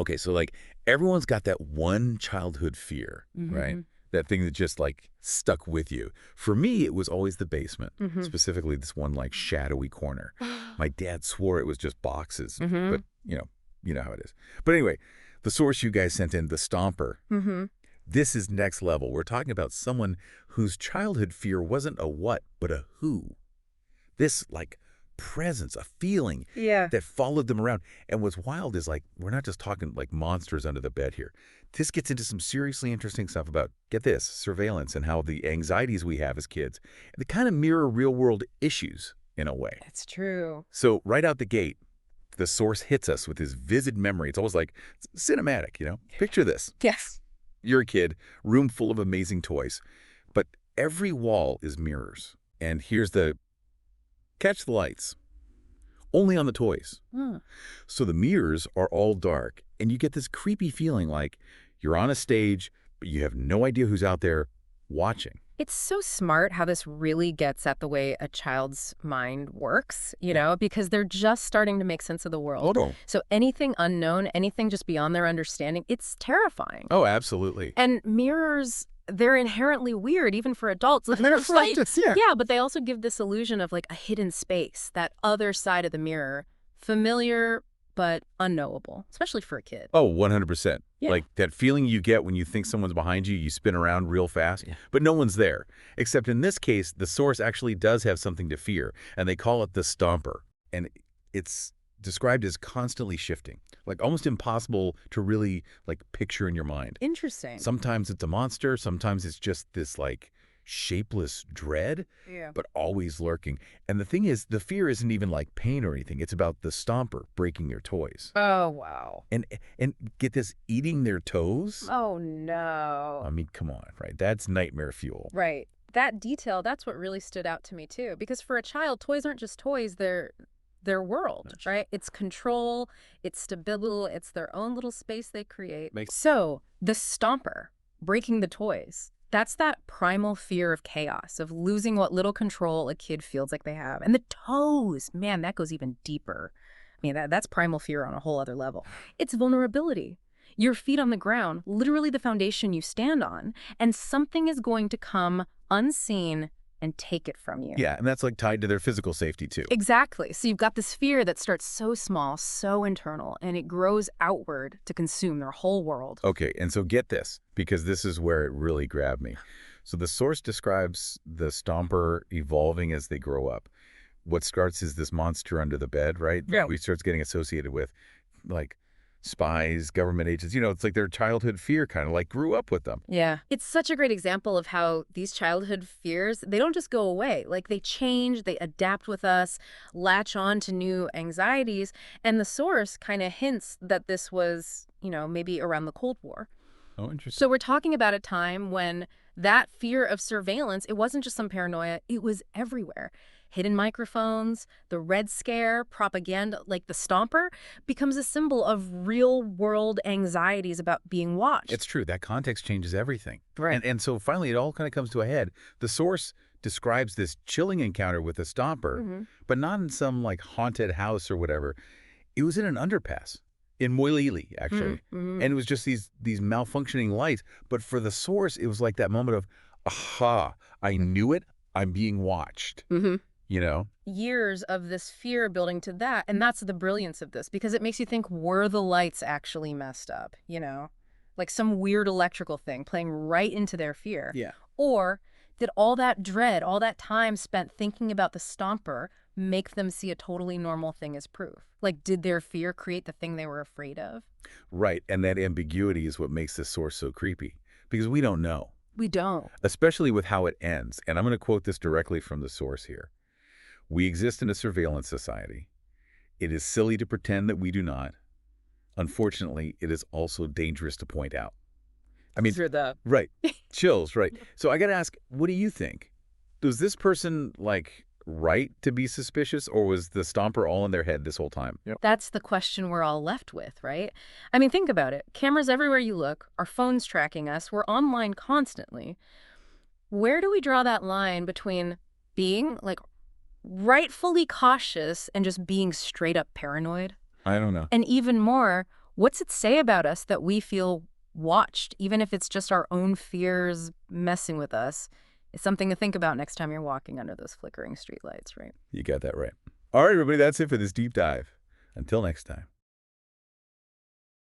Okay, so like everyone's got that one childhood fear, right? That thing that just like stuck with you. For me, it was always the basement, specifically this one like shadowy corner. My dad swore it was just boxes, but you know how it is. But anyway, the source you guys sent in, the Stomper, this is next level. We're talking about someone whose childhood fear wasn't a what, but a who. This like presence, a feeling that followed them around. And what's wild is like, we're not just talking like monsters under the bed here. This gets into some seriously interesting stuff about, get this, surveillance and how the anxieties we have as kids, they kind of mirror real world issues in a way. That's true. So right out the gate, the source hits us with this vivid memory. It's almost like cinematic, you know? Picture this. Yes. You're a kid, room full of amazing toys, but every wall is mirrors. And here's the catch the lights. Only on the toys. So the mirrors are all dark, and you get this creepy feeling like you're on a stage, but you have no idea who's out there watching. It's so smart how this really gets at the way a child's mind works, you know, because they're just starting to make sense of the world. Oh, no. So anything unknown, anything just beyond their understanding, it's terrifying. Oh, absolutely. And mirrors, they're inherently weird, even for adults. Yeah, but they also give this illusion of like a hidden space, that other side of the mirror, familiar but unknowable, especially for a kid. Oh, 100%. Yeah. Like that feeling you get when you think someone's behind you, you spin around real fast, but no one's there. Except in this case, the source actually does have something to fear, and they call it the Stomper. And it's described as constantly shifting, like almost impossible to really like picture in your mind. Interesting. Sometimes it's a monster, sometimes it's just this like shapeless dread, but always lurking. And the thing is, the fear isn't even like pain or anything. It's about the Stomper breaking your toys. Oh, wow. And get this, eating their toes? Oh, no. I mean, come on, right? That's nightmare fuel. Right. That detail, that's what really stood out to me, too. Because for a child, toys aren't just toys. They're their world, right? It's control, it's stability, it's their own little space they create. So the Stomper, breaking the toys, that's that primal fear of chaos, of losing what little control a kid feels like they have. And the toes, man, that goes even deeper. I mean, that's primal fear on a whole other level. It's vulnerability. Your feet on the ground, literally the foundation you stand on, and something is going to come unseen and take it from you. Yeah, and that's like tied to their physical safety too. Exactly. So you've got this fear that starts so small, so internal, and it grows outward to consume their whole world. Okay, and so get this, because this is where it really grabbed me. So the source describes the Stomper evolving as they grow up. What starts is this monster under the bed, right? Yeah. We starts getting associated with like spies, government agents, it's like their childhood fear kind of like grew up with them. Yeah. It's such a great example of how these childhood fears, they don't just go away. Like they change, they adapt with us, latch on to new anxieties. And the source kind of hints that this was, maybe around the Cold War. Oh, interesting. So we're talking about a time when that fear of surveillance, it wasn't just some paranoia, it was everywhere. Hidden microphones, the Red Scare, propaganda, like the Stomper, becomes a symbol of real-world anxieties about being watched. It's true. That context changes everything. Right. And so finally, it all kind of comes to a head. The source describes this chilling encounter with the Stomper, but not in some like haunted house or whatever. It was in an underpass in Moilili, actually. And it was just these malfunctioning lights. But for the source, it was like that moment of, aha, I knew it. I'm being watched. Years of this fear building to that. And that's the brilliance of this, because it makes you think, were the lights actually messed up? Like some weird electrical thing playing right into their fear. Yeah. Or did all that dread, all that time spent thinking about the Stomper make them see a totally normal thing as proof? Like, did their fear create the thing they were afraid of? Right. And that ambiguity is what makes this source so creepy, because we don't know. We don't. Especially with how it ends. And I'm going to quote this directly from the source here. We exist in a surveillance society. It is silly to pretend that we do not. Unfortunately, it is also dangerous to point out. I mean, right. Chills, right. So I got to ask, what do you think? Was this person right to be suspicious, or was the Stomper all in their head this whole time? Yep. That's the question we're all left with, right? I mean, think about it. Cameras everywhere you look, our phones tracking us, we're online constantly. Where do we draw that line between being rightfully cautious and just being straight up paranoid? I don't know. And even more, What's it say about us that we feel watched, even if it's just our own fears messing with us? It's something to think about next time you're walking under those flickering streetlights, right? You got that right. All right, everybody, that's it for this deep dive. Until next time.